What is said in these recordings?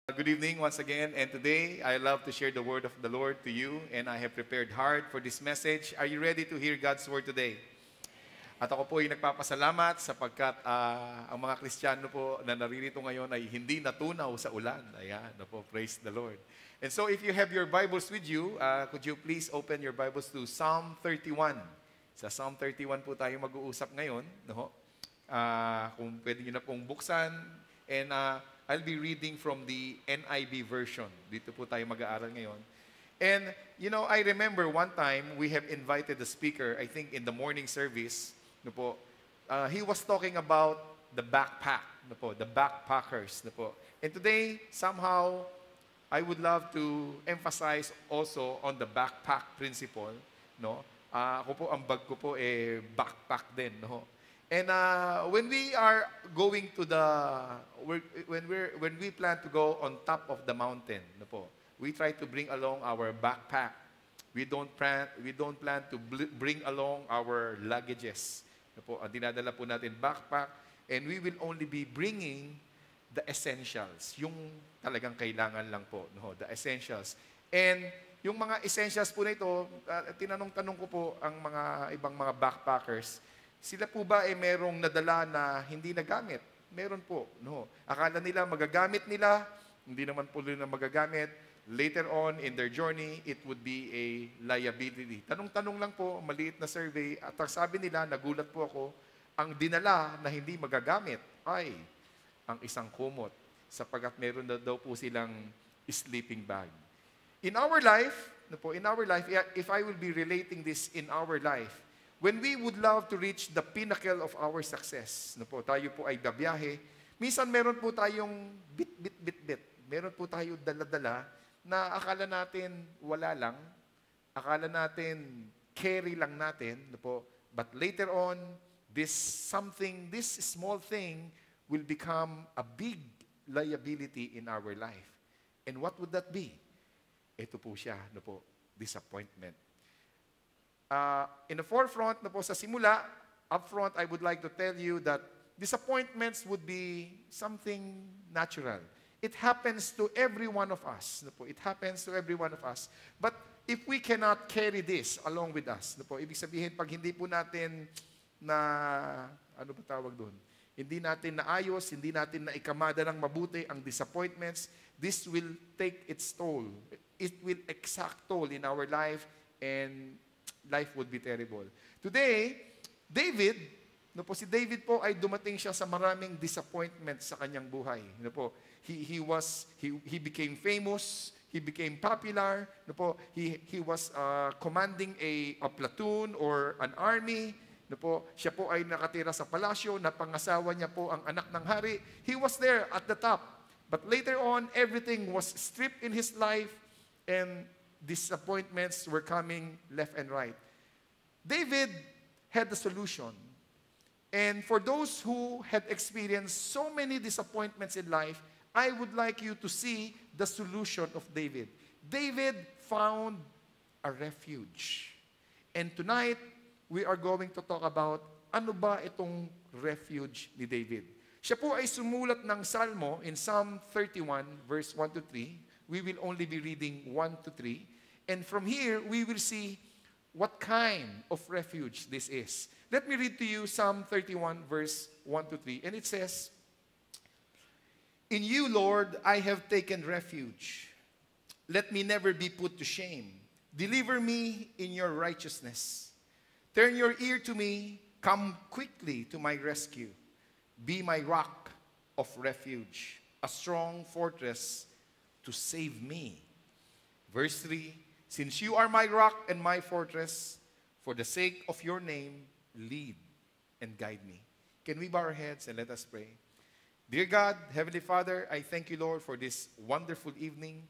Good evening once again, and today I love to share the word of the Lord to you, and I have prepared hard for this message. Are you ready to hear God's word today? At ako po ay nagpapasalamat sapagkat ang mga Kristiyano po na naririto ngayon ay hindi natunaw sa ulan. Ayan, po, praise the Lord. And so if you have your Bibles with you, could you please open your Bibles to Psalm 31. Sa Psalm 31 po tayo mag-uusap ngayon. No? Kung pwede nyo na pong buksan, and I'll be reading from the NIV version. Dito po tayo mag-aaral ngayon. And, you know, I remember one time we have invited the speaker, I think in the morning service, no po, he was talking about the backpack, no po, the backpackers. No po. And today, somehow, I would love to emphasize also on the backpack principle. No? Ako po, ang bag ko po, backpack din. No? And when we are going to when we plan to go on top of the mountain, no po, we try to bring along our backpack. We don't plan to bring along our luggages. No po, ang dinadala po natin backpack, and we will only be bringing the essentials, yung talagang kailangan lang po, no, the essentials. And yung mga essentials po na ito, tinanong-tanong ko po ang mga ibang mga backpackers, sila po ba merong nadala na hindi nagamit? Meron po. No. Akala nila magagamit nila, hindi naman po nila magagamit. Later on in their journey, it would be a liability. Tanong-tanong lang po, maliit na survey, at ang sabi nila, nagulat po ako, ang dinala na hindi magagamit ay ang isang kumot, sapagkat meron na daw po silang sleeping bag. In our life, if I will be relating this in our life, when we would love to reach the pinnacle of our success, no po, tayo po ay babiyahe, minsan meron po tayong bit. Meron po tayo dala-dala na akala natin wala lang, akala natin carry lang natin, no po, but later on, this small thing will become a big liability in our life. And what would that be? Ito po siya, no po, disappointment. In the forefront na po sa simula, up front, I would like to tell you that disappointments would be something natural. It happens to every one of us. No po? It happens to every one of us. But if we cannot carry this along with us, no po? Ibig sabihin, pag hindi po natin na, ano ba tawag doon? Hindi natin naayos, hindi natin naikamada ng mabuti ang disappointments, this will take its toll. It will exact toll in our life, and life would be terrible. Today, si David po ay dumating siya sa maraming disappointment sa kanyang buhay. He became famous, he became popular, he was commanding a platoon or an army. Siya po ay nakatira sa palasyo, napangasawa niya po ang anak ng hari. He was there at the top. But later on, everything was stripped in his life, and disappointments were coming left and right. David had the solution. And for those who had experienced so many disappointments in life, I would like you to see the solution of David. David found a refuge. And tonight, we are going to talk about ano ba itong refuge ni David. Siya po ay sumulat ng Salmo in Psalm 31, verse 1 to 3. We will only be reading 1 to 3. And from here, we will see what kind of refuge this is. Let me read to you Psalm 31, verse 1 to 3. And it says, "In you, Lord, I have taken refuge. Let me never be put to shame. Deliver me in your righteousness. Turn your ear to me. Come quickly to my rescue. Be my rock of refuge, a strong fortress to save me." Verse 3, "Since you are my rock and my fortress, for the sake of your name, lead and guide me." Can we bow our heads and let us pray? Dear God, Heavenly Father, I thank you, Lord, for this wonderful evening.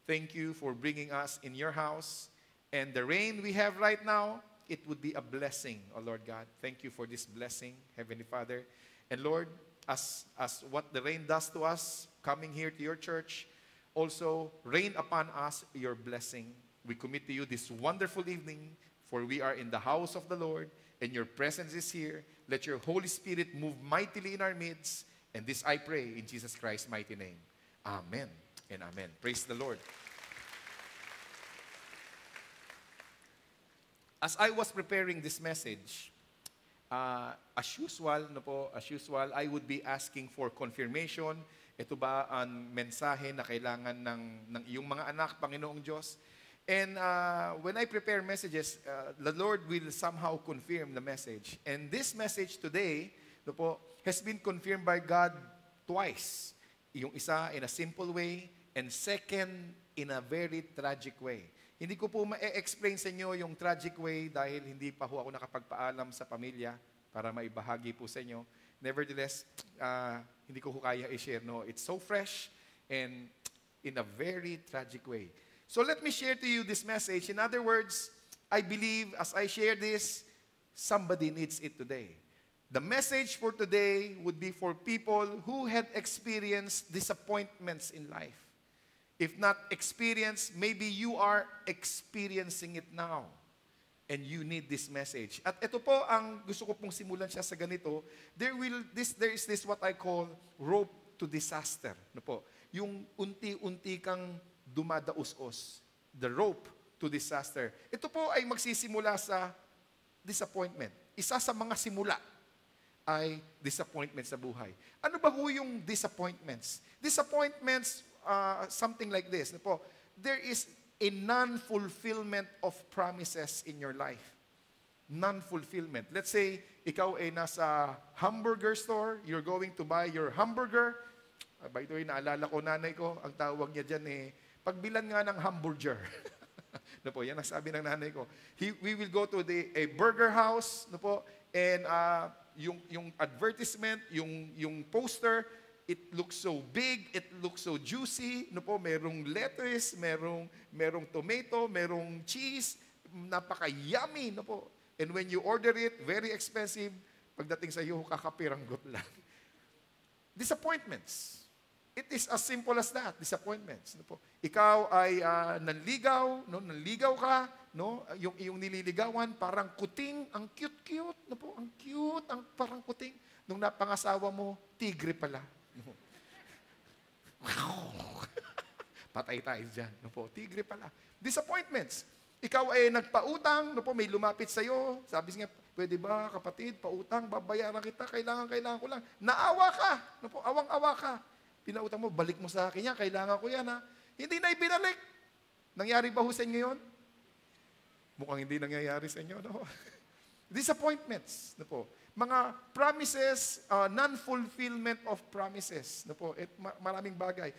Thank you for bringing us in your house. And the rain we have right now, it would be a blessing, oh Lord God. Thank you for this blessing, Heavenly Father. And Lord, as what the rain does to us, coming here to your church, also rain upon us your blessing. We commit to you this wonderful evening, for we are in the house of the Lord, and your presence is here. Let your Holy Spirit move mightily in our midst. And this I pray in Jesus Christ's mighty name. Amen. and amen. Praise the Lord. As I was preparing this message, as usual, I would be asking for confirmation. Ito ba ang mensahe na kailangan ng iyong mga anak, Panginoong Diyos? And when I prepare messages, the Lord will somehow confirm the message. And this message today, has been confirmed by God twice. Yung isa in a simple way, and second, in a very tragic way. Hindi ko po ma-explain sa inyo yung tragic way dahil hindi pa ho ako nakapagpaalam sa pamilya para maibahagi po sa inyo. Nevertheless, hindi ko kaya i-share. No? It's so fresh and in a very tragic way. So let me share to you this message. In other words, I believe as I share this, somebody needs it today. The message for today would be for people who had experienced disappointments in life. If not experienced, maybe you are experiencing it now. And you need this message. At ito po ang gusto ko pong simulan siya sa ganito. There is this what I call rope to disaster. Ano po? Yung unti-unti kang dumadaos-os. The rope to disaster. Ito po ay magsisimula sa disappointment. Isa sa mga simula ay disappointment sa buhay. Ano ba ho yung disappointments? Disappointments, something like this. There is a non-fulfillment of promises in your life. Non-fulfillment. Let's say, ikaw ay nasa hamburger store, you're going to buy your hamburger. By the way, naalala ko, nanay ko, ang tawag niya dyan pagbilan nga ng hamburger. Yan ang sabi ng nanay ko. We will go to a burger house, and yung advertisement, yung poster, it looks so big, it looks so juicy, merong lettuce, merong tomato, merong cheese, napaka-yummy, And when you order it, very expensive, pagdating sa iyo, kakapiranggot lang. Disappointments. It is as simple as that, disappointments. Ikaw ay nanligaw ka, yung iyong nililigawan, parang kuting, ang cute-cute, ang cute, ang parang kuting. Nung napangasawa mo, tigre pala. Patay tayo dyan. Tigre pala. Disappointments. Ikaw ay nagpautang, may lumapit sa'yo. Sabi niya, pwede ba kapatid, pautang, babayaran kita, kailangan ko lang. Naawa ka. Awang-awa ka. Pinautang mo, balik mo sa akin yan, kailangan ko yan ha. Hindi na ibinalik. Nangyari ba ho sa inyo yun? Mukhang hindi nangyayari sa inyo. Disappointments. Mga promises, non-fulfillment of promises. Maraming bagay.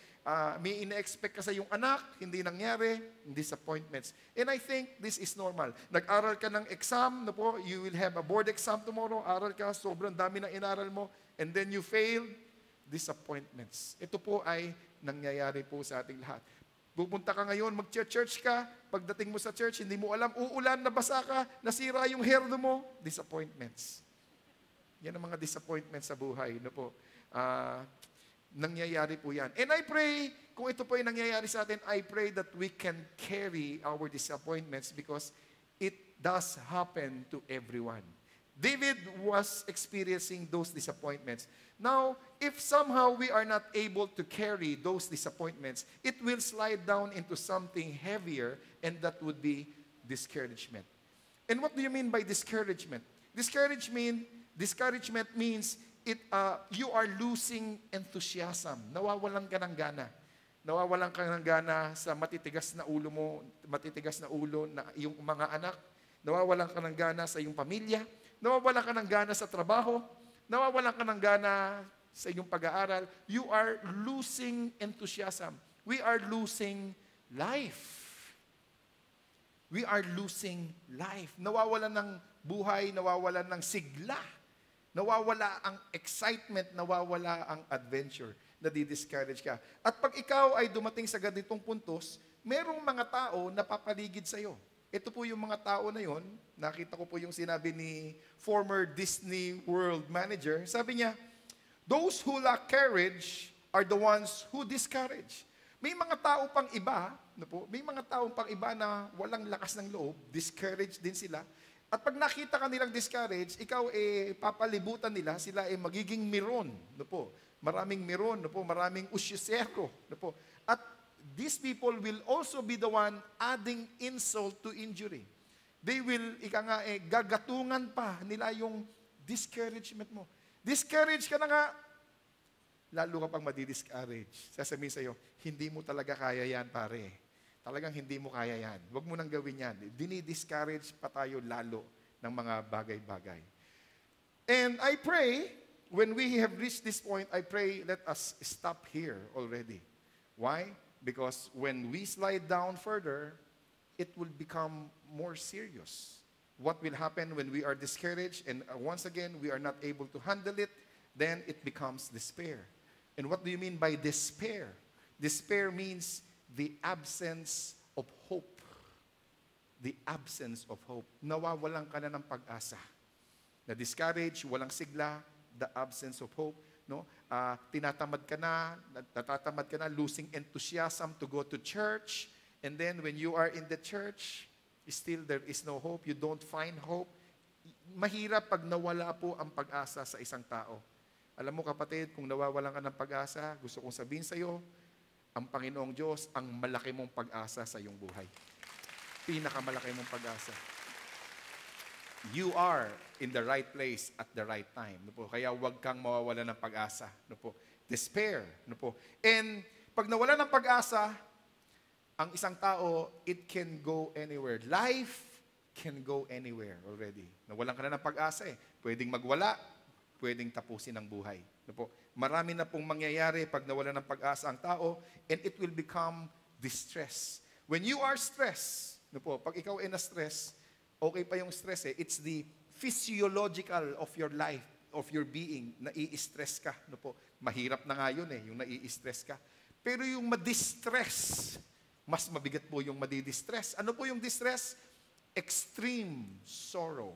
May ina-expect ka sa iyong anak, hindi nangyari, disappointments. And I think this is normal. Nag-aral ka ng exam, you will have a board exam tomorrow, aral ka, sobrang dami ng inaral mo, and then you fail, disappointments. Ito po ay nangyayari po sa ating lahat. Pupunta ka ngayon, mag-church ka, pagdating mo sa church, hindi mo alam, uulan, nabasa ka, nasira yung hairdo mo, disappointments. Yan ang mga disappointments sa buhay. Nangyayari po yan. And I pray, kung ito po ay nangyayari sa atin, I pray that we can carry our disappointments because it does happen to everyone. David was experiencing those disappointments. Now, if somehow we are not able to carry those disappointments, it will slide down into something heavier, and that would be discouragement. And what do you mean by discouragement? Discouragement means you are losing enthusiasm. Nawawalan ka ng gana. Nawawalan ka ng gana sa matitigas na ulo mo, matitigas na ulo na iyong mga anak. Nawawalan ka ng gana sa iyong pamilya. Nawawalan ka ng gana sa trabaho. Nawawalan ka ng gana sa iyong pag-aaral. You are losing enthusiasm. We are losing life. We are losing life. Nawawalan ng buhay, nawawalan ng sigla. Nawawala ang excitement, nawawala ang adventure. Nadi-discourage ka. At pag ikaw ay dumating sa ganitong puntos, merong mga tao na papaligid sa iyo. Ito po yung mga tao na yon. Nakita ko po yung sinabi ni former Disney World manager. Sabi niya, those who lack courage are the ones who discourage. May mga tao pang iba, may mga taong pang iba na walang lakas ng loob, discouraged din sila. At pag nakita ka nilang discouraged, ikaw papalibutan nila, sila magiging miron. Maraming miron, maraming usyusero. At these people will also be the one adding insult to injury. They will, gagatungan pa nila yung discouragement mo. Discourage ka na nga, lalo ka pang madi-discourage. Sasabihin sa'yo, hindi mo talaga kaya yan, pare. Talagang hindi mo kaya yan. Huwag mo nang gawin yan. Dini-discourage pa tayo lalo ng mga bagay-bagay. And I pray, when we have reached this point, I pray, let us stop here already. Why? Because when we slide down further, it will become more serious. What will happen when we are discouraged and once again, we are not able to handle it, then it becomes despair. And what do you mean by despair? Despair means the absence of hope. The absence of hope. Nawawalan ka na ng pag-asa. Na-discourage, walang sigla, the absence of hope. No? Tinatamad ka na, natatamad ka na, losing enthusiasm to go to church. And then when you are in the church, still there is no hope. You don't find hope. Mahirap pag nawala po ang pag-asa sa isang tao. Alam mo kapatid, kung nawawalan ka ng pag-asa, gusto kong sabihin sa iyo, ang Panginoong Diyos ang malaki mong pag-asa sa iyong buhay. Pinakamalaki mong pag-asa. You are in the right place at the right time. No po? Kaya huwag kang mawawala ng pag-asa. No po? Despair. No po? And pag nawala ng pag-asa, ang isang tao, it can go anywhere. Life can go anywhere already. Nawalan ka na ng pag-asa eh. Pwedeng magwala, pwedeng tapusin ang buhay. No po? Marami na pong mangyayari pag nawala ng pag-asa ang tao, and it will become distress. When you are stressed, no po, pag ikaw ay na-stress, okay pa yung stress eh. It's the physiological of your life, of your being. Nai-stress ka. No po? Mahirap na nga yun eh, yung nai-stress ka. Pero yung madistress, mas mabigat po yung madi-distress. Ano po yung distress? Extreme sorrow.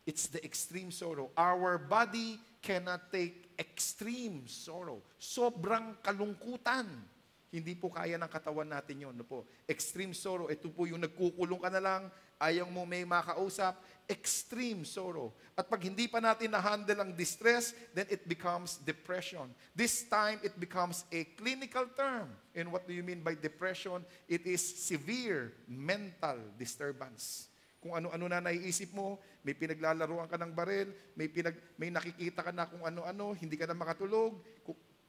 It's the extreme sorrow. Our body cannot take extreme sorrow. Sobrang kalungkutan. Hindi po kaya ng katawan natin yun. No po? Extreme sorrow. Ito po yung nagkukulong ka na lang, ayaw mo may makausap. Extreme sorrow. At pag hindi pa natin na-handle ang distress, then it becomes depression. This time, it becomes a clinical term. And what do you mean by depression? It is severe mental disturbance. Kung ano-ano na naiisip mo, may pinaglalaruan ka ng baril, may nakikita ka na kung ano-ano, hindi ka na makatulog,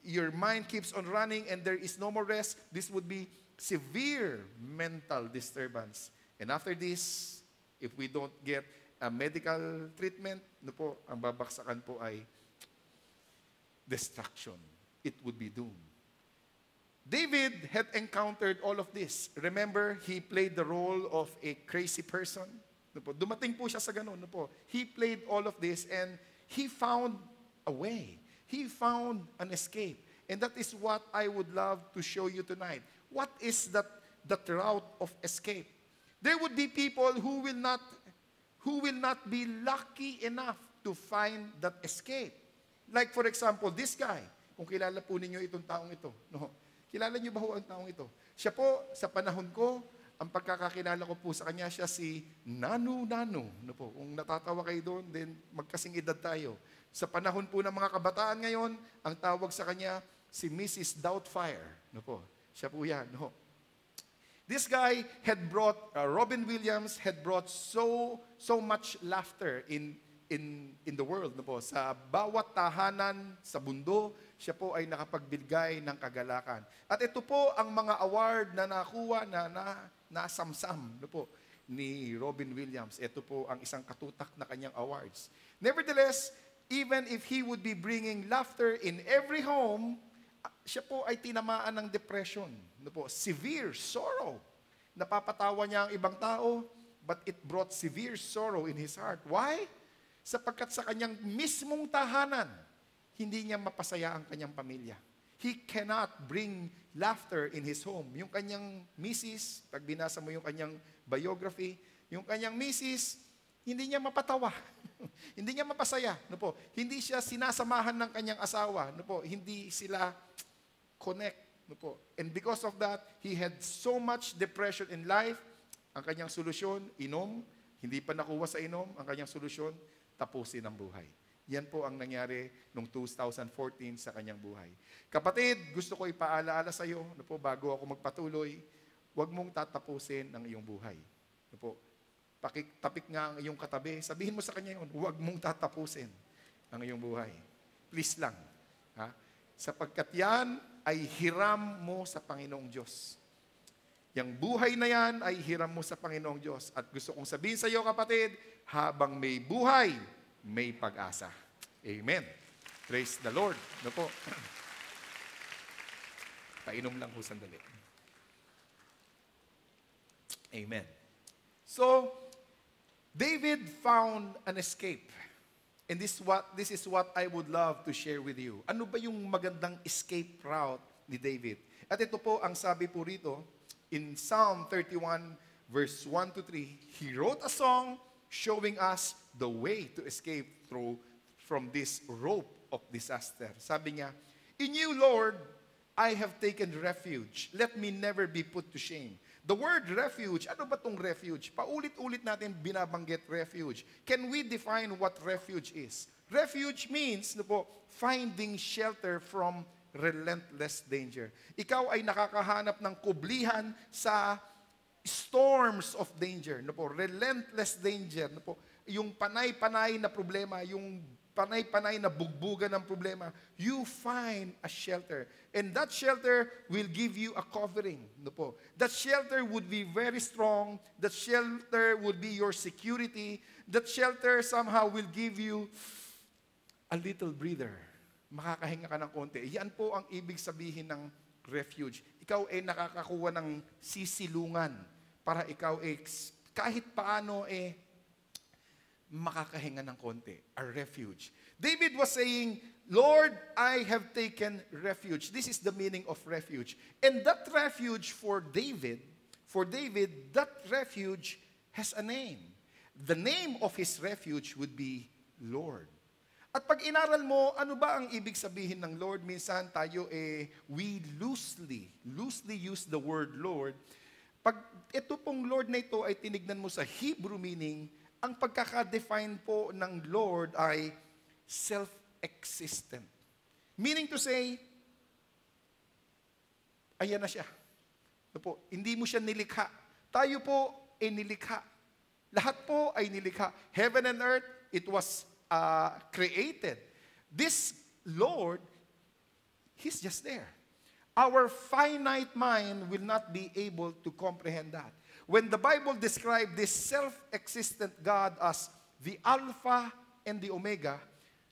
your mind keeps on running and there is no more rest, this would be severe mental disturbance. And after this, if we don't get a medical treatment, no po, ang babaksakan po ay destruction. It would be doom. David had encountered all of this. Remember, he played the role of a crazy person. No po, dumating po siya sa ganun. No po. He played all of this and he found a way. He found an escape. And that is what I would love to show you tonight. What is that route of escape? There would be people who will not be lucky enough to find that escape. Like for example, this guy. Kung kilala po ninyo itong taong ito. No? Kilala niyo ba ho ang taong ito? Siya po, sa panahon ko, ang pagkakakilala ko po sa kanya, siya si Nanu. No po? Kung natatawa kayo doon, then magkasing edad tayo. Sa panahon po ng mga kabataan ngayon, ang tawag sa kanya, si Mrs. Doubtfire. No po? Siya po yan. No? This guy had brought, Robin Williams had brought so much laughter in the world. No po? Sa bawat tahanan, sa mundo, siya po ay nakapagbigay ng kagalakan. At ito po ang mga award na nakuha na nasamsam no po, ni Robin Williams. Ito po ang isang katutak na kanyang awards. Nevertheless, even if he would be bringing laughter in every home, siya po ay tinamaan ng depression. No po, severe sorrow. Napapatawa niya ang ibang tao, but it brought severe sorrow in his heart. Why? Sapagkat sa kanyang mismong tahanan, hindi niya mapasaya ang kanyang pamilya. He cannot bring laughter in his home. Yung kanyang misis, pag binasa mo yung kanyang biography, yung kanyang misis, hindi niya mapatawa. Hindi niya mapasaya. No po? Hindi siya sinasamahan ng kanyang asawa. No po? Hindi sila connect. No po? And because of that, he had so much depression in life. Ang kanyang solusyon, inom. Hindi pa nakuha sa inom. Ang kanyang solusyon, tapusin ang buhay. Yan po ang nangyari noong 2014 sa kanyang buhay. Kapatid, gusto ko ipaalaala sa iyo, ano po, bago ako magpatuloy, huwag mong tatapusin ang iyong buhay. Ano po, tapik nga ang iyong katabi. Sabihin mo sa kanya yun, huwag mong tatapusin ang iyong buhay. Please lang. Ha? Sapagkat yan ay hiram mo sa Panginoong Diyos. Yang buhay na yan ay hiram mo sa Panginoong Diyos. At gusto kong sabihin sa iyo, kapatid, habang may buhay, may pag-asa. Amen. Praise the Lord. Ano po? Painom lang po sandali. Amen. So, David found an escape. And this is what I would love to share with you. Ano ba yung magandang escape route ni David? At ito po ang sabi po rito, in Psalm 31, verse 1 to 3, he wrote a song showing us the way to escape from this rope of disaster. Sabi niya, in you, Lord, I have taken refuge. Let me never be put to shame. The word refuge, ano ba tong refuge? Paulit-ulit natin binabanggit refuge. Can we define what refuge is? Refuge means, no po, finding shelter from relentless danger. Ikaw ay nakakahanap ng kublihan sa storms of danger. No po, relentless danger. No po, yung panay-panay na problema, yung panay-panay na bugbugan ng problema, you find a shelter. And that shelter will give you a covering. No po. That shelter would be very strong. That shelter would be your security. That shelter somehow will give you a little breather. Makakahinga ka ng konti. Yan po ang ibig sabihin ng refuge. Ikaw ay nakakakuha ng sisilungan para ikaw ay kahit paano makakahinga ng konti. A refuge. David was saying, Lord, I have taken refuge. This is the meaning of refuge. And that refuge for David, that refuge has a name. The name of his refuge would be Lord. At pag inaral mo, ano ba ang ibig sabihin ng Lord? Minsan tayo, we loosely use the word Lord. Pag ito pong Lord na ito ay tinignan mo sa Hebrew meaning, ang pagkaka-define po ng Lord ay self-existent. Meaning to say, ayan na siya. Ano po, hindi mo siya nilikha. Tayo po ay nilikha. Lahat po ay nilikha. Heaven and earth, it was created. This Lord, He's just there. Our finite mind will not be able to comprehend that. When the Bible described this self-existent God as the Alpha and the Omega,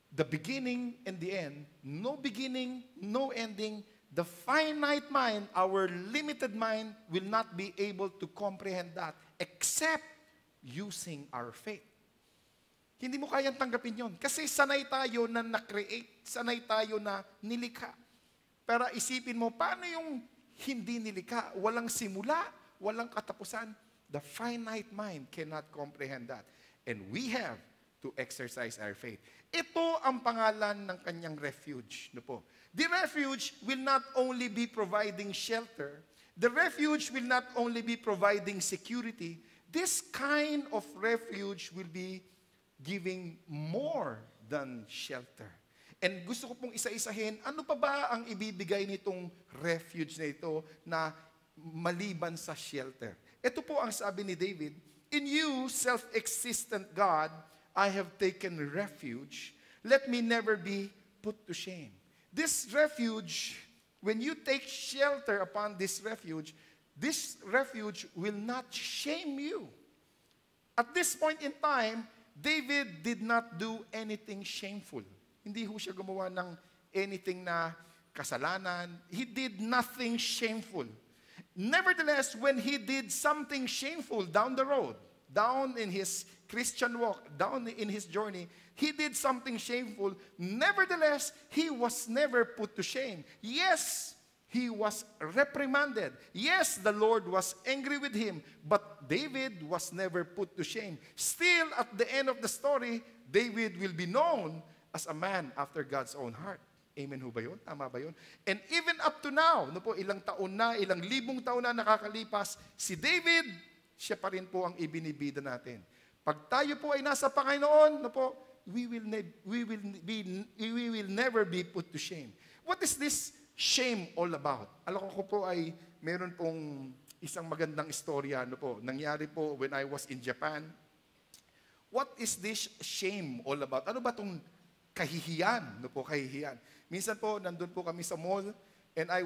the beginning and the end, no beginning, no ending, the finite mind, our limited mind, will not be able to comprehend that except using our faith. Hindi mo kayang tanggapin yon. Kasi sanay tayo na na-create, sanay tayo na nilikha. Pero isipin mo, paano yung hindi nilikha? Walang simula, walang katapusan. The finite mind cannot comprehend that. And we have to exercise our faith. Ito ang pangalan ng kanyang refuge. No po. The refuge will not only be providing shelter. The refuge will not only be providing security. This kind of refuge will be giving more than shelter. And gusto ko pong isa-isahin, ano pa ba ang ibibigay nitong refuge na ito na maliban sa shelter? Ito po ang sabi ni David, in you, self-existent God, I have taken refuge. Let me never be put to shame. This refuge, when you take shelter upon this refuge will not shame you. At this point in time, David did not do anything shameful. Hindi ho siya gumawa ng anything na kasalanan. He did nothing shameful. Nevertheless, when he did something shameful down the road, down in his Christian walk, down in his journey, he did something shameful. Nevertheless, he was never put to shame. Yes, he was reprimanded. Yes, the Lord was angry with him, but David was never put to shame. Still, at the end of the story, David will be known as a man after God's own heart. Amen ho ba yun? Tama ba yun? And even up to now, no po, ilang taon na, ilang libong taon na nakakalipas, si David, siya pa rin po ang ibinibida natin. Pag tayo po ay nasa Panginoon, no po, we will never be put to shame. What is this shame all about? Alam ko po ay meron pong isang magandang istorya, nangyari po when I was in Japan. What is this shame all about? Ano ba itong kahihiyan? Kahihiyan. Minsan po, nandun po kami sa mall, and I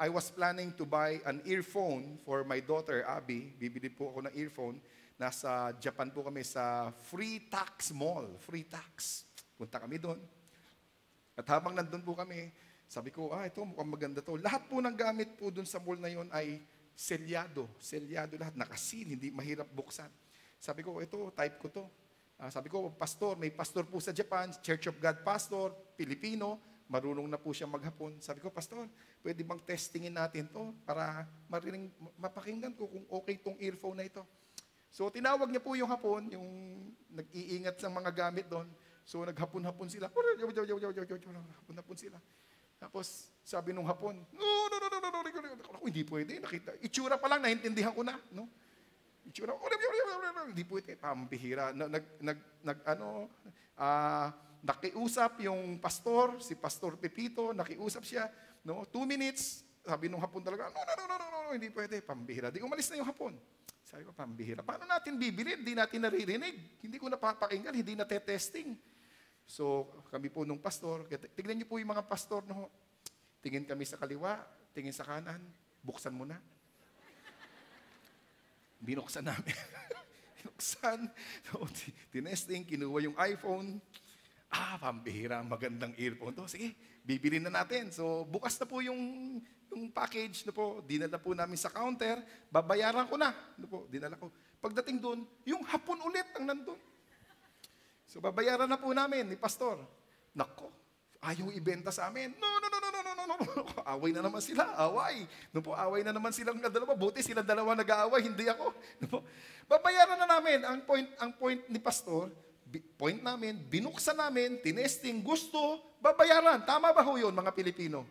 was planning to buy an earphone for my daughter, Abby. Bibili po ako ng earphone. Nasa Japan po kami sa Free Tax Mall. Free Tax. Punta kami doon. At habang nandun po kami, sabi ko, ito mukhang maganda to. Lahat po ng gamit po doon sa mall na yon ay selyado. Selyado lahat. Nakasil, hindi mahirap buksan. Sabi ko, ito, type ko to. Sabi ko, pastor, may pastor po sa Japan, Church of God pastor, Pilipino, marunong na po siya maghapon. Sabi ko, pastor, pwede bang testingin natin to para mapakinggan ko kung okay tong earphone na ito. So, tinawag niya po yung hapon, yung nag-iingat sa mga gamit doon. So, naghapon-hapon sila. Hapon-hapon sila. Tapos, sabi nung hapon, no, hindi pwede. Nakita. Itsura pa lang, naintindihan ko na. No? Itsura, hindi pwede. Pambihira. Nakiusap yung pastor, si Pastor Pepito, nakiusap siya. No? 2 minutes, sabi nung hapon talaga, no, hindi pwede. Pambihira. Di umalis na yung hapon. Sabi ko, pambihira. Paano natin bibilin? Hindi natin naririnig. Hindi ko napapakinggan, hindi natetesting. So, kami po nung pastor, tignan niyo po yung mga pastor, no? Tingin kami sa kaliwa, tingin sa kanan, buksan mo na. Binuksan namin. Binuksan. So, tinesting, kinuha yung iPhone. Pambihira, magandang earphone to. Sige, bibilin na natin. So, bukas na po yung package, dinala po namin sa counter, babayaran ko na. Dinala ko. Pagdating doon, yung hapon ulit ang nandun. So, babayaran na po namin ni pastor. Nako, ayaw ibenta sa amin. No. Away na naman sila, away. Away na naman silang dalawa. Buti sila dalawa nag-aaway, hindi ako. Babayaran na namin. Ang point ni pastor, point namin, binuksan namin, tinesting, gusto, babayaran. Tama ba ho yun, mga Pilipino?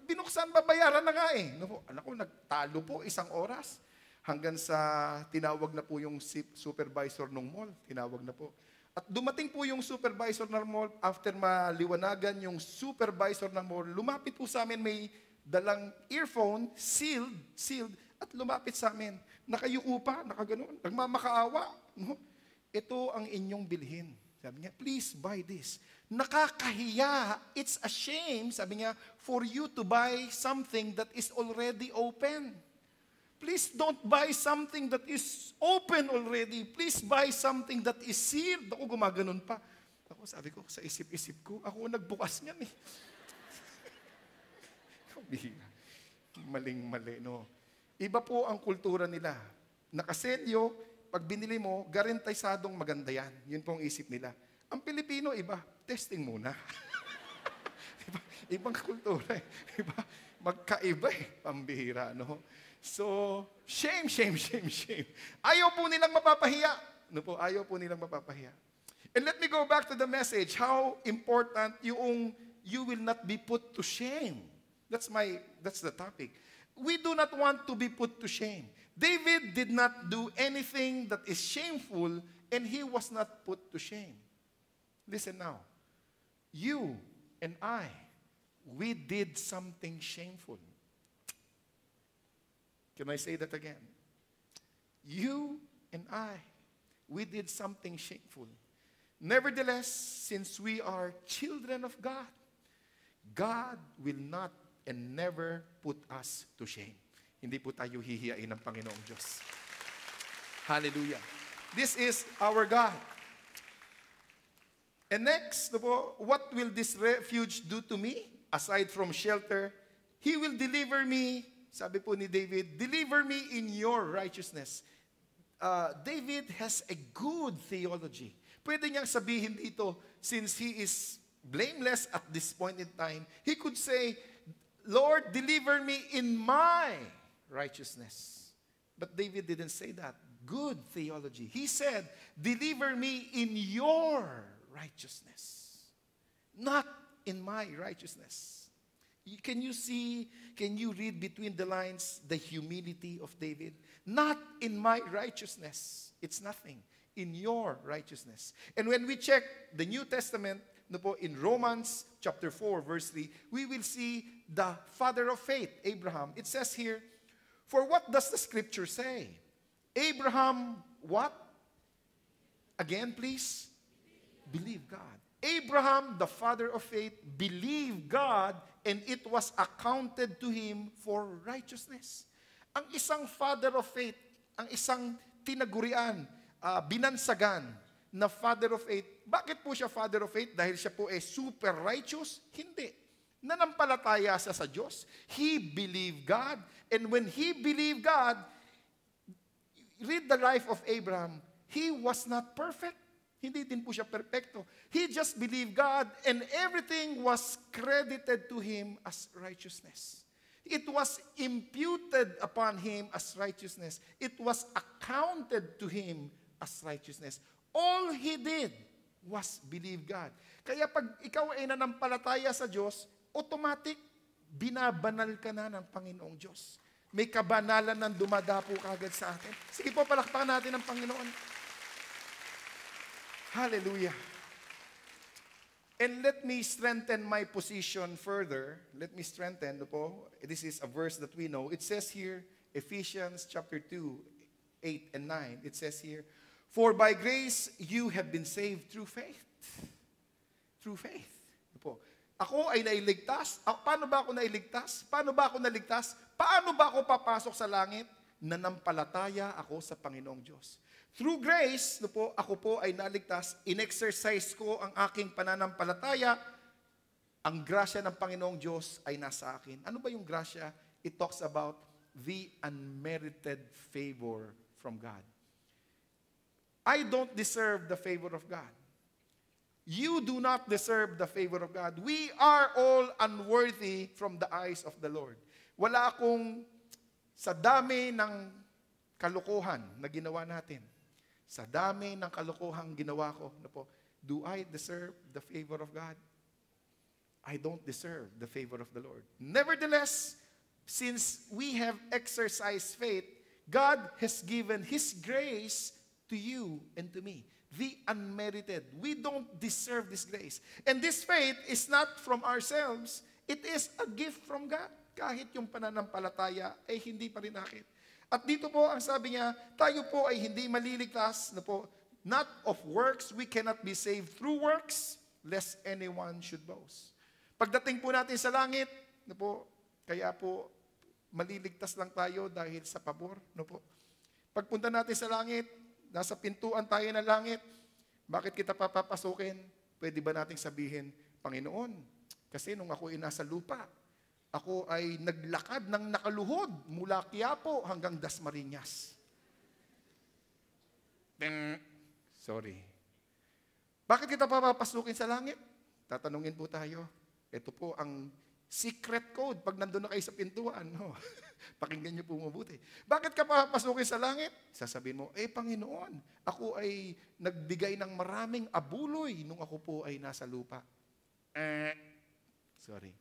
Binuksan, babayaran na nga eh. Anak ko, nagtalo po 1 oras. Hanggang sa tinawag na po yung supervisor ng mall. Tinawag na po. At dumating po yung supervisor ng mall, after maliwanagan yung supervisor ng mall, lumapit po sa amin, may dalang earphone, sealed, at lumapit sa amin. Nakayuko pa, nakaganon, nagmamakaawa. No? Ito ang inyong bilhin. Sabi niya, please buy this. Nakakahiya, it's a shame, sabi niya, for you to buy something that is already open. Please don't buy something that is open already. Please buy something that is sealed. Ako gumaganon pa. Sabi ko, sa isip-isip ko, ako nagbukas niyan eh. Maling-mali, no? Iba po ang kultura nila. Nakaselyo, pag binili mo, garantisadong maganda yan. Yun po ang isip nila. Ang Pilipino, iba. Testing muna. Ibang kultura eh. Magkaiba eh. Pambihira, no? So, shame. Ayaw po nilang mapapahiya. Ayaw po nilang mapapahiya. And let me go back to the message. How important yung you will not be put to shame. That's the topic. We do not want to be put to shame. David did not do anything that is shameful, and he was not put to shame. Listen now. You and I, we did something shameful. Can I say that again? You and I, we did something shameful. Nevertheless, since we are children of God, God will not and never put us to shame. Hindi po tayo hihiyain ng Panginoong Diyos. Hallelujah. This is our God. And next, what will this refuge do to me? Aside from shelter, He will deliver me. Sabi po ni David, deliver me in your righteousness. David has a good theology. Pwede niyang sabihin dito, since he is blameless at this point in time, he could say, Lord, deliver me in my righteousness. But David didn't say that. Good theology. He said, deliver me in your righteousness. Not in my righteousness. Can you read between the lines the humility of David? Not in my righteousness. It's nothing. in your righteousness. And when we check the New Testament, in Romans chapter 4, verse 3, we will see the father of faith, Abraham. It says here, for what does the scripture say? Abraham, what? Again, please. Believe God. Abraham, the father of faith, believed God and it was accounted to him for righteousness. Ang isang father of faith, ang isang tinagurian, binansagan na father of faith. Bakit po siya father of faith? Dahil siya po ay super righteous? Hindi. Nanampalataya siya sa Diyos. He believed God. And when he believed God, read the life of Abraham, he was not perfect. Hindi din po siya perfecto. He just believed God and everything was credited to him as righteousness. It was imputed upon him as righteousness. It was accounted to him as righteousness. All he did was believe God. Kaya pag ikaw ay nanampalataya sa Diyos, automatic, binabanal ka na ng Panginoong Diyos. May kabanalan ng dumadapo kagad sa atin. Sige po, palakpakan natin ang Panginoon. Hallelujah. And let me strengthen my position further. Let me strengthen. This is a verse that we know. It says here, Ephesians chapter 2, 8 and 9. It says here, for by grace you have been saved through faith. Through faith. Ako ay nailigtas. Paano ba ako nailigtas? Paano ba ako naligtas? Paano ba ako papasok sa langit? Nanampalataya ako sa Panginoong Diyos. Through grace, ako po ay naligtas, in-exercise ko ang aking pananampalataya, ang grasya ng Panginoong Diyos ay nasa akin. Ano ba yung grasya? It talks about the unmerited favor from God. I don't deserve the favor of God. You do not deserve the favor of God. We are all unworthy from the eyes of the Lord. Wala akong, sa dami ng kalokohan na ginawa natin, sa dami ng kalokohang ginawa ko, do I deserve the favor of God? I don't deserve the favor of the Lord. Nevertheless, since we have exercised faith, God has given His grace to you and to me. The unmerited. We don't deserve this grace. And this faith is not from ourselves. It is a gift from God. Kahit yung pananampalataya ay hindi pa rin akin. At dito po, ang sabi niya, tayo po ay hindi maliligtas, not of works, we cannot be saved through works, lest anyone should boast. Pagdating po natin sa langit, kaya po, maliligtas lang tayo dahil sa pabor. Pagpunta natin sa langit, nasa pintuan tayo ng langit, bakit kita papapasukin? Pwede ba nating sabihin, Panginoon, kasi nung ako ay nasa lupa, ako ay naglakad ng nakaluhod mula Quiapo hanggang Dasmariñas. Sorry. Bakit kita papapasukin sa langit? Tatanungin po tayo. Ito po ang secret code pag nandun na kayo sa pintuan. Pakinggan niyo po mabuti. Bakit ka papasukin sa langit? Sasabihin mo, Panginoon, ako ay nagbigay ng maraming abuloy nung ako po ay nasa lupa. Sorry.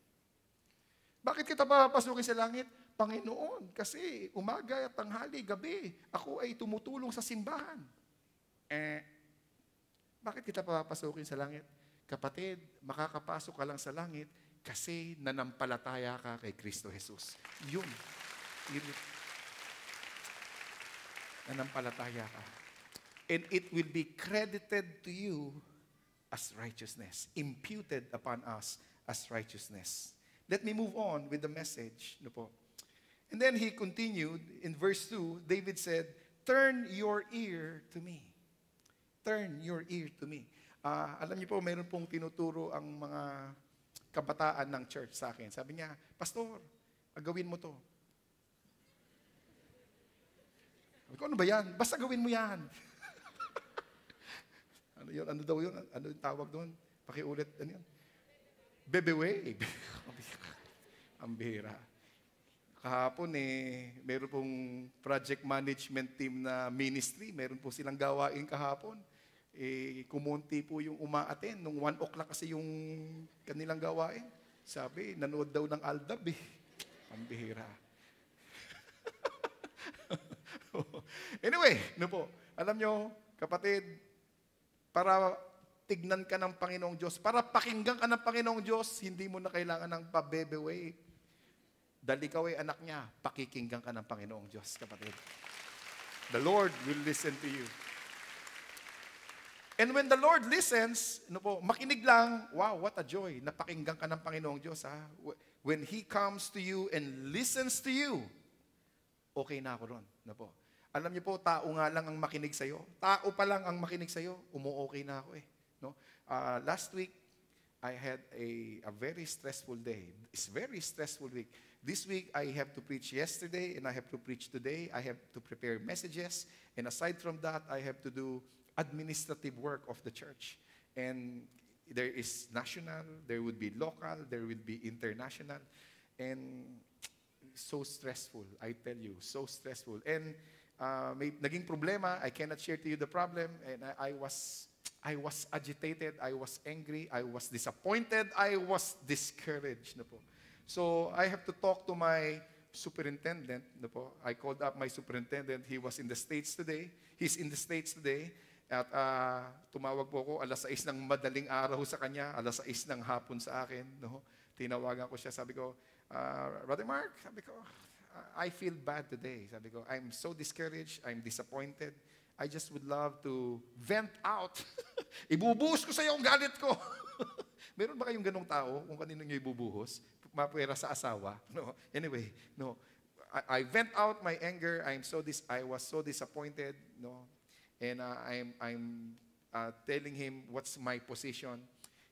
Bakit kita papasukin sa langit? Panginoon, kasi umaga, tanghali, gabi, ako ay tumutulong sa simbahan. Bakit kita papasukin sa langit? Kapatid, makakapasok ka lang sa langit kasi nanampalataya ka kay Kristo Jesus. Yun. Nanampalataya ka. And it will be credited to you as righteousness, imputed upon us as righteousness. Let me move on with the message. And then he continued, in verse 2, David said, turn your ear to me. Turn your ear to me. Alam niyo po, mayroon pong tinuturo ang mga kabataan ng church sa akin. Sabi niya, Pastor, gawin mo to. Ano ba yan? Basta gawin mo yan. Ano yun? Ano daw yun? Ano yung tawag doon? Pakiulit. Ano yun? Baby wave. Ang bihira. Kahapon meron pong project management team na ministry. Meron po silang gawain kahapon. Kumunti po yung umaaten. Nung 1 o'clock kasi yung kanilang gawain. Sabi, nanood daw ng Aldab Ang bihira. Anyway, alam nyo, Kapatid, para tignan ka ng Panginoong Diyos, para pakinggan ka ng Panginoong Diyos, hindi mo na kailangan ng pabebeway. Dahil ikaw ay anak niya, pakikinggan ka ng Panginoong Diyos, kapatid. The Lord will listen to you. And when the Lord listens, makinig lang, wow, what a joy, napakinggan ka ng Panginoong Diyos. Ha? When He comes to you and listens to you, okay na ako ron. Alam niyo po, tao nga lang ang makinig sa'yo. Tao pa lang ang makinig sa'yo, umu-okay na ako eh. No? Last week, I had a very stressful day. It's very stressful week. This week, I have to preach yesterday and I have to preach today. I have to prepare messages. And aside from that, I have to do administrative work of the church. And there is national, there would be local, there will be international. And so stressful, I tell you, so stressful. And may naging problema, I cannot share to you the problem, and I was agitated, I was angry, I was disappointed, I was discouraged. So I have to talk to my superintendent. I called up my superintendent, he was in the States today, he's in the States today, at tumawag po ako, 6:00 ng madaling araw sa kanya, 6:00 ng hapon sa akin. Tinawagan ko siya, sabi ko, Brother Mark, sabi ko, I feel bad today. Sabi ko, I'm so discouraged, I'm disappointed. I just would love to vent out. Ibubuhos ko sa iyo ang galit ko. Meron ba kayong ganong tao kung kanino nyo ibubuhos? Mapwera sa asawa? No. Anyway, no. I vent out my anger. I was so disappointed. No. And I'm telling him what's my position.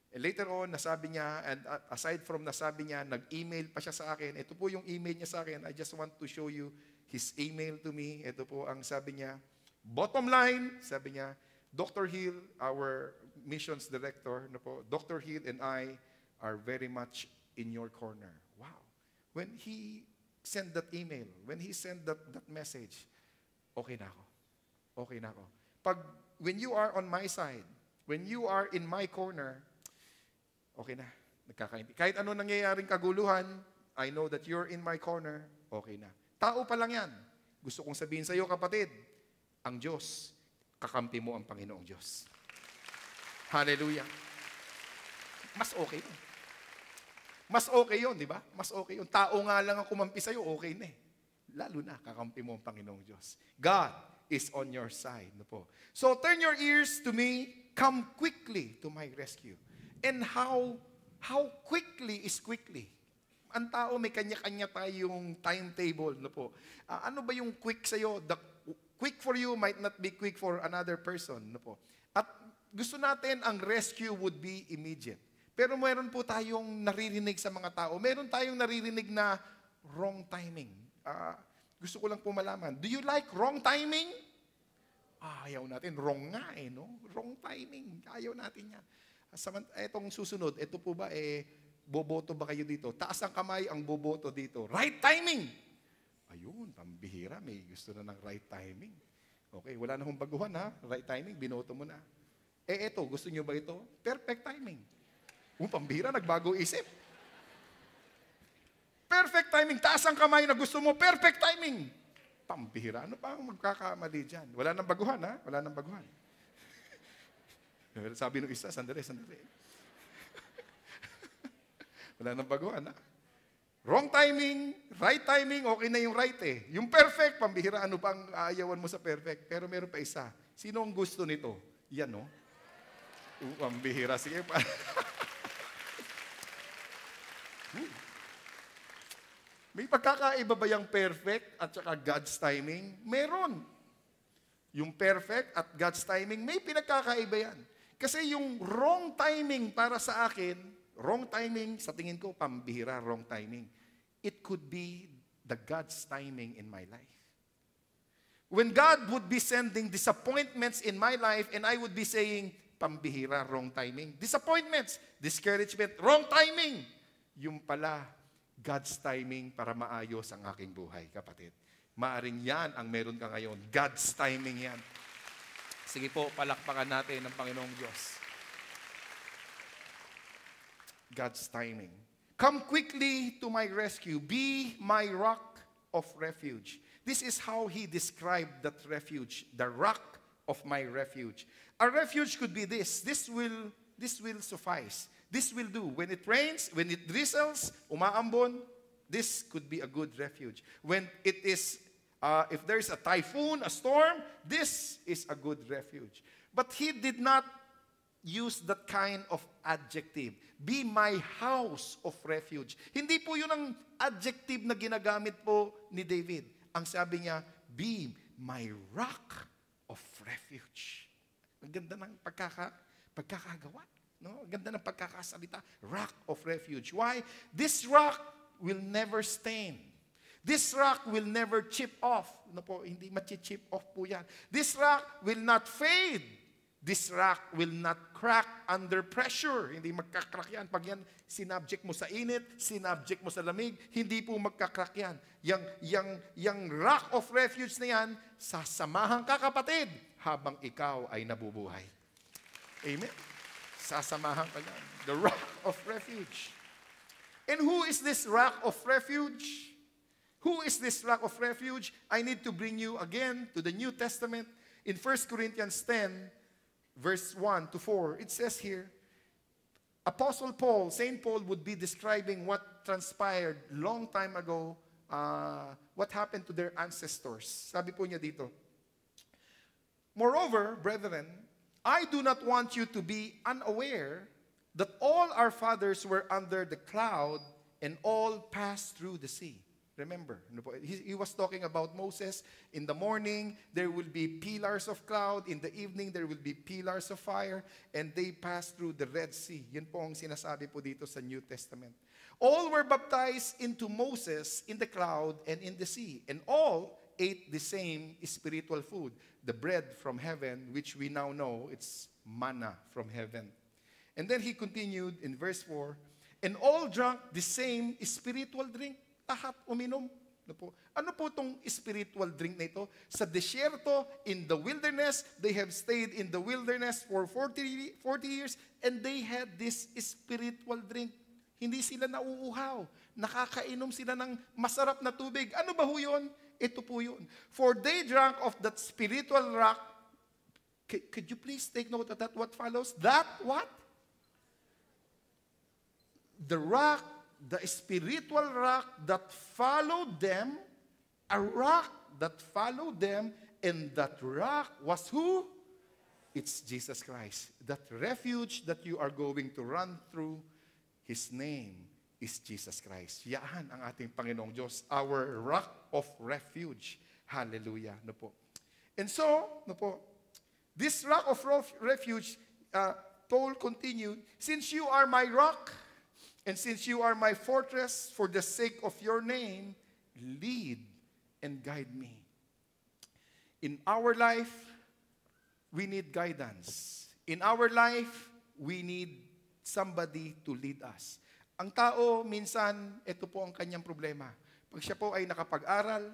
And later on, nasabi niya, and aside from nasabi niya, nag-email pa siya sa akin. Ito po yung email niya sa akin. I just want to show you his email to me. Ito po ang sabi niya. Bottom line, sabi niya, Dr. Hill, our missions director, Dr. Hill and I are very much in your corner. Wow. When he sent that email, when he sent that message, okay na ako. Okay na ako. When you are on my side, when you are in my corner, okay na, nagkakaintindihan. Kahit ano nangyayaring kaguluhan, I know that you're in my corner, okay na. Tao pa lang yan. Gusto kong sabihin sa iyo, kapatid, ang Diyos, kakampi mo ang Panginoong Diyos. Hallelujah. Mas okay yun. Mas okay yun, di ba? Mas okay yun. Tao nga lang ang kumampi sa iyo, okay na eh. Lalo na, kakampi mo ang Panginoong Diyos. God is on your side. So turn your ears to me, come quickly to my rescue. And how quickly is quickly? Ang tao may kanya-kanya tayong timetable. Ano ba yung quick sa'yo? The quick for you might not be quick for another person. At gusto natin ang rescue would be immediate. Pero meron po tayong naririnig sa mga tao. Meron tayong naririnig na wrong timing. Gusto ko lang po malaman. Do you like wrong timing? Ayaw natin. Wrong nga eh, no? Wrong timing. Ayaw natin yan. Etong susunod, ito po ba, boboto ba kayo dito? Taas ang kamay, ang boboto dito. Right timing! Ayun, pambihira, may gusto na ng right timing. Okay, wala na hong baguhan ha. Right timing, binoto mo na. Eto, gusto nyo ba ito? Perfect timing. Pambihira, nagbago isip. Perfect timing, taas ang kamay na gusto mo, perfect timing. Pambihira, ano pa ang magkakamali dyan? Wala nang baguhan ha, wala nang baguhan. Sabi nung isa, sandali. Wala nang baguhan, ha? Wrong timing, right timing, okay na yung right eh. Yung perfect, pambihira, ano pang aayawan mo sa perfect? Pero meron pa isa. Sino ang gusto nito? Yan, no? Pambihira, sige pa. May pagkakaiba ba yung perfect at saka God's timing? Meron. Yung perfect at God's timing, may pinagkakaiba yan. Kasi yung wrong timing para sa akin, wrong timing, sa tingin ko, pambihira, wrong timing. It could be the God's timing in my life. When God would be sending disappointments in my life and I would be saying, pambihira, wrong timing. Disappointments, discouragement, wrong timing. Yung pala, God's timing para maayos ang aking buhay, kapatid. Maaring yan ang meron ka ngayon. God's timing yan. Sige po, palakpakan natin ang Panginoong Diyos. God's timing. Come quickly to my rescue. Be my rock of refuge. This is how he described that refuge, the rock of my refuge. A refuge could be this. This will suffice. This will do. When it rains, when it drizzles, umaambon, this could be a good refuge. When it is, if there's a typhoon, a storm, this is a good refuge. But he did not use that kind of adjective. Be my house of refuge. Hindi po yun ang adjective na ginagamit po ni David. Ang sabi niya, be my rock of refuge. Ang ganda ng pagkakagawa. No? Ang ganda ng pagkakasalita. Rock of refuge. Why? This rock will never stain. This rock will never chip off. No po, hindi machi-chip off po yan. This rock will not fade. This rock will not crack under pressure. Hindi magkakrak yan. Pag yan, sinabject mo sa init, sinabject mo sa lamig, hindi po magkakrak yan. Yang rock of refuge na yan, sasamahan ka kapatid, habang ikaw ay nabubuhay. Amen? Sasamahan ka yan. The rock of refuge. And who is this rock of refuge? Who is this rock of refuge? I need to bring you again to the New Testament. In 1 Corinthians 10, verse 1 to 4, it says here, Apostle Paul, Saint Paul would be describing what transpired long time ago, what happened to their ancestors. Sabi po niya dito, moreover, brethren, I do not want you to be unaware that all our fathers were under the cloud and all passed through the sea. Remember, he was talking about Moses. In the morning, there will be pillars of cloud. In the evening, there will be pillars of fire. And they passed through the Red Sea. Yun po ang sinasabi po dito sa New Testament. All were baptized into Moses in the cloud and in the sea. And all ate the same spiritual food, the bread from heaven, which we now know it's manna from heaven. And then he continued in verse 4, and all drank the same spiritual drink. Lahat uminom. Ano po itong spiritual drink na ito? Sa desierto, in the wilderness, they have stayed in the wilderness for 40 years, and they had this spiritual drink. Hindi sila nauuhaw. Nakakainom sila ng masarap na tubig. Ano ba ho yun? Ito po yun. For they drank of that spiritual rock. Could you please take note of that? What follows? That what? The rock, the spiritual rock that followed them, a rock that followed them, and that rock was who? It's Jesus Christ. That refuge that you are going to run through, His name is Jesus Christ. Yan ang ating Panginoong Diyos, our rock of refuge. Hallelujah. No po. And so, no po, this rock of refuge, Paul continued, since you are my rock, and since you are my fortress, for the sake of your name, lead and guide me. In our life, we need guidance. In our life, we need somebody to lead us. Ang tao, minsan, ito po ang kanyang problema. Pag siya po ay nakapag-aral,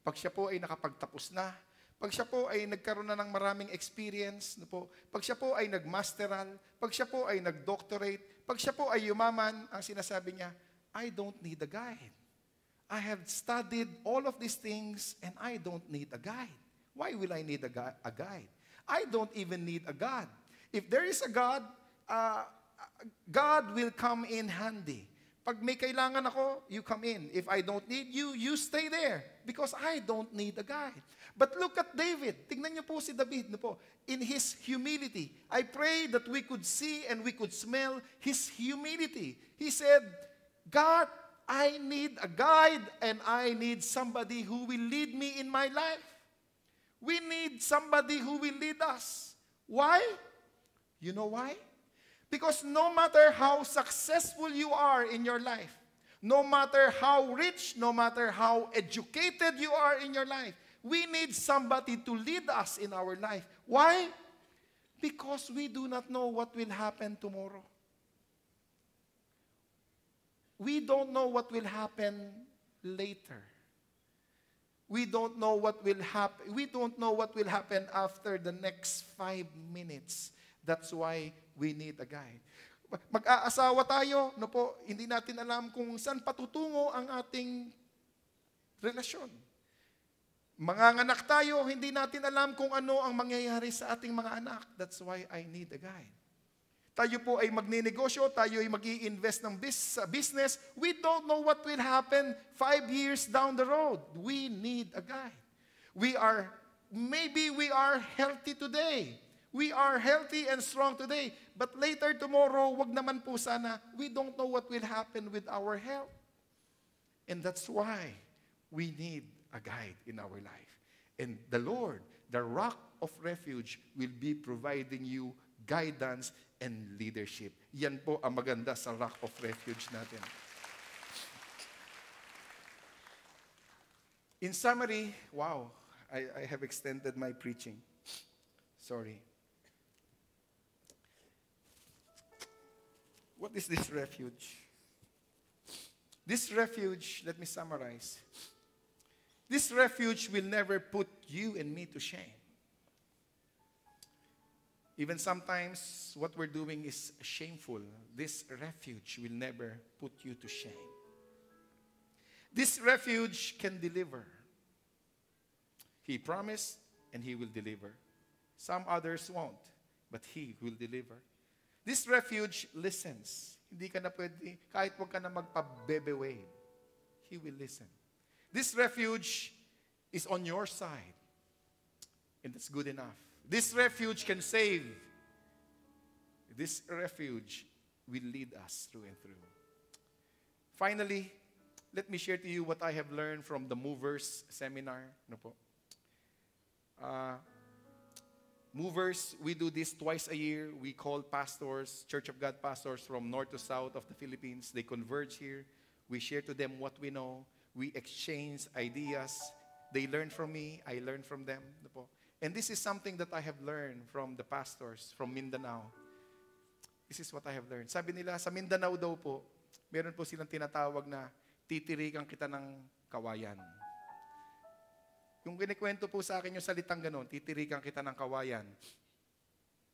pag siya po ay nakapagtapos na, pag siya po ay nagkaroon na ng maraming experience, pag siya po ay nagmasteral, pag siya po ay nagdoctorate, pag siya po ay yumaman, ang sinasabi niya, I don't need a guide. I have studied all of these things and I don't need a guide. Why will I need a guide? I don't even need a God. If there is a God, God will come in handy. Pag may kailangan ako, you come in. If I don't need you, you stay there. Because I don't need a guide. But look at David. Tingnan niyo po si David. In his humility. I pray that we could see and we could smell his humility. He said, God, I need a guide and I need somebody who will lead me in my life. We need somebody who will lead us. Why? You know why? Because no matter how successful you are in your life, no matter how rich, no matter how educated you are in your life, we need somebody to lead us in our life. Why? Because we do not know what will happen tomorrow. We don't know what will happen later. We don't know what will happen. We don't know what will happen after the next 5 minutes. That's why we need a guide. Mag-aasawa tayo, hindi natin alam kung saan patutungo ang ating relasyon. Manganganak tayo, hindi natin alam kung ano ang mangyayari sa ating mga anak. That's why I need a guide. Tayo po ay magninegosyo, tayo ay mag-i-invest ng business. We don't know what will happen 5 years down the road. We need a guide. Maybe we are healthy today. We are healthy and strong today. But later tomorrow, wag naman po sana, we don't know what will happen with our health. And that's why we need a guide in our life. And the Lord, the rock of refuge, will be providing you guidance and leadership. Yan po ang maganda sa rock of refuge natin. In summary, wow, I have extended my preaching. Sorry. What is this refuge? This refuge, let me summarize. This refuge will never put you and me to shame. Even sometimes what we're doing is shameful. This refuge will never put you to shame. This refuge can deliver. He promised and He will deliver. Some others won't, but He will deliver. This refuge listens. Hindi ka na pwede, kahit wag ka na magpa-bebe-wave, He will listen. This refuge is on your side. And that's good enough. This refuge can save. This refuge will lead us through and through. Finally, let me share to you what I have learned from the Movers seminar. Ano po? Movers, we do this twice a year. We call pastors, Church of God pastors from north to south of the Philippines. They converge here. We share to them what we know. We exchange ideas. They learn from me. I learn from them. And this is something that I have learned from the pastors from Mindanao. This is what I have learned. Sabi nila, sa Mindanao daw po, meron po silang tinatawag na titirikan kita ng kawayan. Yung kinikwento po sa akin yung salitang ganon, titirikan kita ng kawayan.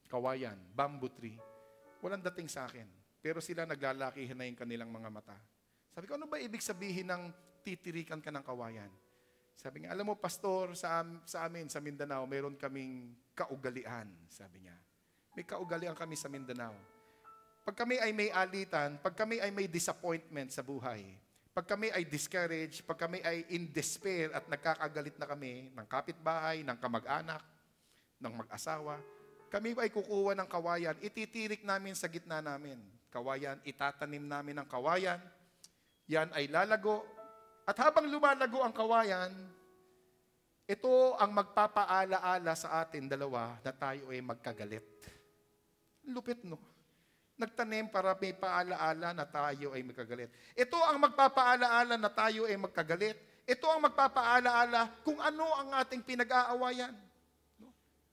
Kawayan, bamboo tree. Walang dating sa akin. Pero sila naglalakihan na yung kanilang mga mata. Sabi ko, ano ba ibig sabihin ng titirikan ka ng kawayan? Sabi niya, alam mo, pastor, sa amin, sa Mindanao, meron kaming kaugalian, sabi niya. May kaugalian kami sa Mindanao. Pag kami ay may alitan, pag kami ay may disappointment sa buhay, pag kami ay discouraged, pag kami ay in despair at nagkakagalit na kami ng kapitbahay, ng kamag-anak, ng mag-asawa, kami ay kukuha ng kawayan, ititirik namin sa gitna namin. Kawayan, itatanim namin ng kawayan, yan ay lalago. At habang lumalago ang kawayan, ito ang magpapaala-ala sa atin dalawa na tayo ay magkagalit. Lupit, no? Nagtanim para may paala-ala na tayo ay magkagalit. Ito ang magpapaala-ala na tayo ay magkagalit. Ito ang magpapaala-ala kung ano ang ating pinag-aawayan.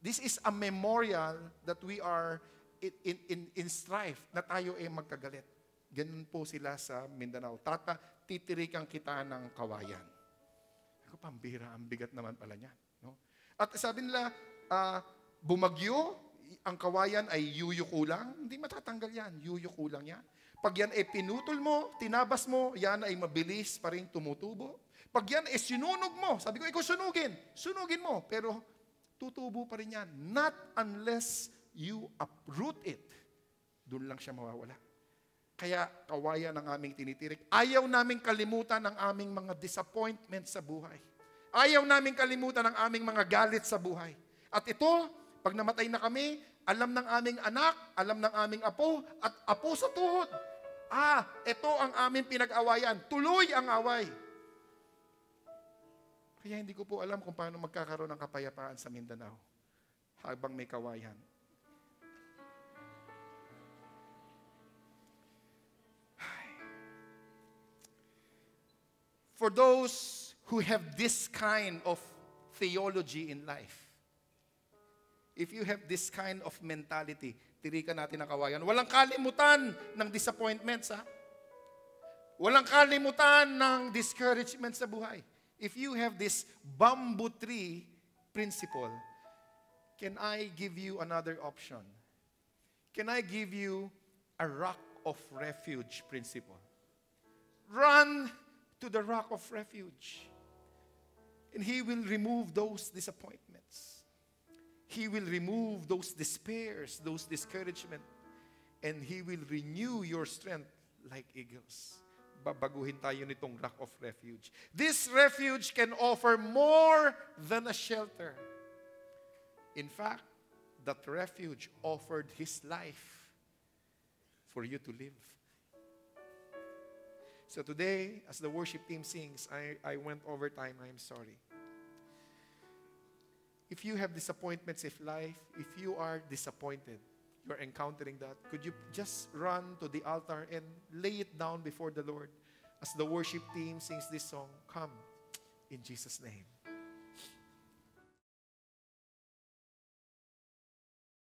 This is a memorial that we are in strife na tayo ay magkagalit. Ganun po sila sa Mindanao. Titirikan kita ng kawayan. Ako, pambira, ang bigat naman pala niya. No? At sabi nila, bumagyo, ang kawayan ay yuyuko lang. Hindi matatanggal yan, yuyuko lang yan. Pag yan ay pinutol mo, tinabas mo, yan ay mabilis pa rin tumutubo. Pag yan ay sinunog mo, sabi ko, ikaw sunugin mo, pero tutubo pa rin yan. Not unless you uproot it. Doon lang siya mawawala. Kaya kawayan ang aming tinitirik. Ayaw naming kalimutan ang aming mga disappointment sa buhay. Ayaw naming kalimutan ang aming mga galit sa buhay. At ito, pag namatay na kami, alam ng aming anak, alam ng aming apo, at apo sa tuhod. Ito ang aming pinag-awayan. Tuloy ang away. Kaya hindi ko po alam kung paano magkakaroon ng kapayapaan sa Mindanao habang may kawayan. For those who have this kind of theology in life, if you have this kind of mentality, tirikan natin ang kawayan. Walang kalimutan ng disappointments, ha? Walang kalimutan ng discouragement sa buhay. If you have this bamboo tree principle, can I give you another option? Can I give you a rock of refuge principle? Run to the rock of refuge. And He will remove those disappointments. He will remove those despairs, those discouragement. And He will renew your strength like eagles. Babaguhin tayo nitong rock of refuge. This refuge can offer more than a shelter. In fact, that refuge offered His life for you to live. So today, as the worship team sings, I went over time, I'm sorry. If you have disappointments in life, if you are disappointed, you're encountering that, could you just run to the altar and lay it down before the Lord as the worship team sings this song, Come in Jesus' name.